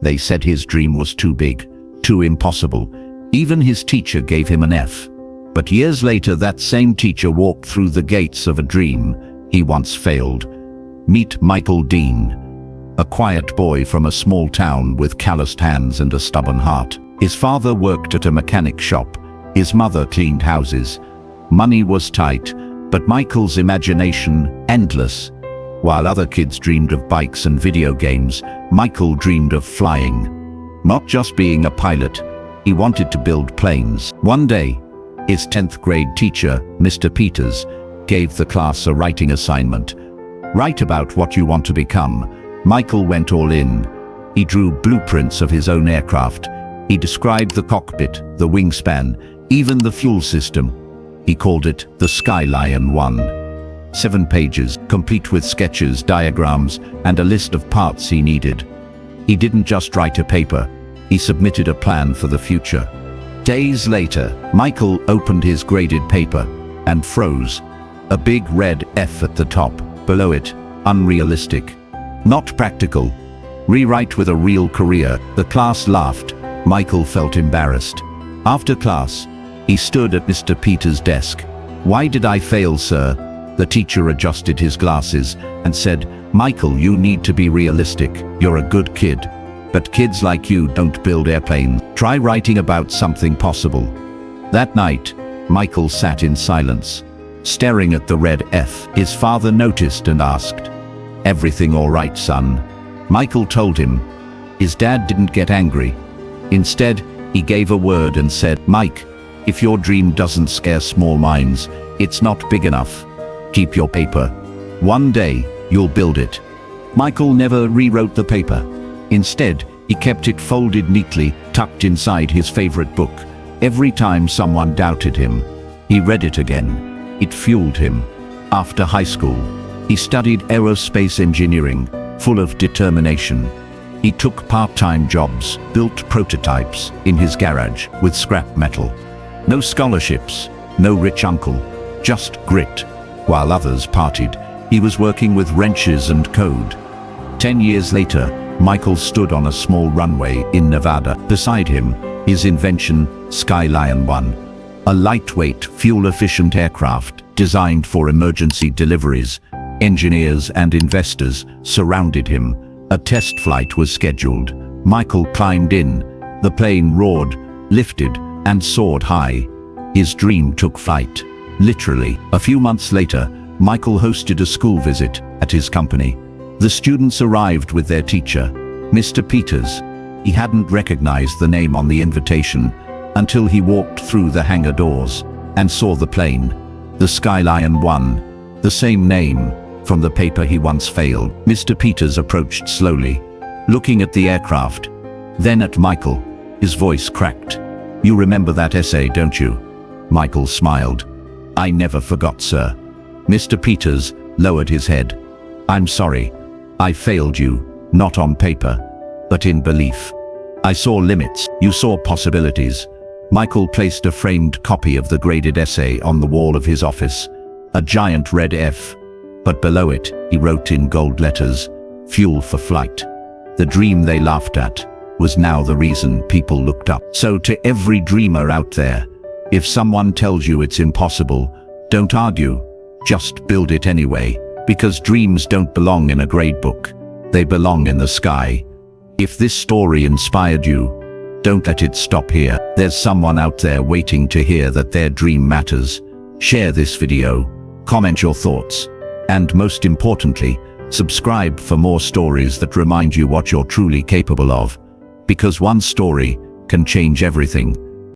They said his dream was too big, too impossible. Even his teacher gave him an F. But years later, that same teacher walked through the gates of a dream he once failed. Meet Michael Dean, a quiet boy from a small town with calloused hands and a stubborn heart. His father worked at a mechanic shop. His mother cleaned houses. Money was tight, but Michael's imagination endless. While other kids dreamed of bikes and video games, Michael dreamed of flying. Not just being a pilot, he wanted to build planes. One day, his 10th grade teacher, Mr. Peters, gave the class a writing assignment. Write about what you want to become. Michael went all in. He drew blueprints of his own aircraft. He described the cockpit, the wingspan, even the fuel system. He called it the Skylion 1. 7 pages, complete with sketches, diagrams, and a list of parts he needed. He didn't just write a paper, he submitted a plan for the future. Days later, Michael opened his graded paper and froze. A big red F at the top, below it, unrealistic. Not practical. Rewrite with a real career. The class laughed. Michael felt embarrassed. After class, he stood at Mr. Peters' desk. "Why did I fail, sir?" The teacher adjusted his glasses and said, "Michael, you need to be realistic. You're a good kid. But kids like you don't build airplanes. Try writing about something possible." That night, Michael sat in silence, staring at the red F. His father noticed and asked, "Everything all right, son?" Michael told him. His dad didn't get angry. Instead, he gave a word and said, "Mike, if your dream doesn't scare small minds, it's not big enough. Keep your paper. One day, you'll build it." Michael never rewrote the paper. Instead, he kept it folded neatly, tucked inside his favorite book. Every time someone doubted him, he read it again. It fueled him. After high school, he studied aerospace engineering, full of determination. He took part-time jobs, built prototypes in his garage with scrap metal. No scholarships, no rich uncle, just grit. While others partied, he was working with wrenches and code. 10 years later, Michael stood on a small runway in Nevada. Beside him, his invention, Skylion 1, a lightweight, fuel-efficient aircraft designed for emergency deliveries. Engineers and investors surrounded him. A test flight was scheduled. Michael climbed in. The plane roared, lifted, and soared high. His dream took flight, literally. A few months later, Michael hosted a school visit at his company. The students arrived with their teacher, Mr. Peters. He hadn't recognized the name on the invitation until he walked through the hangar doors and saw the plane, the Skylion 1, the same name from the paper he once failed. Mr. Peters approached slowly, looking at the aircraft, then at Michael. His voice cracked. "You remember that essay, don't you?" Michael smiled. "I never forgot, sir." Mr. Peters lowered his head. "I'm sorry. I failed you, not on paper, but in belief. I saw limits, you saw possibilities." Michael placed a framed copy of the graded essay on the wall of his office, a giant red F. But below it, he wrote in gold letters, "Fuel for flight." The dream they laughed at was now the reason people looked up. So to every dreamer out there, if someone tells you it's impossible, don't argue, just build it anyway. Because dreams don't belong in a grade book, they belong in the sky. If this story inspired you, don't let it stop here. There's someone out there waiting to hear that their dream matters. Share this video, comment your thoughts, and most importantly, subscribe for more stories that remind you what you're truly capable of. Because one story can change everything.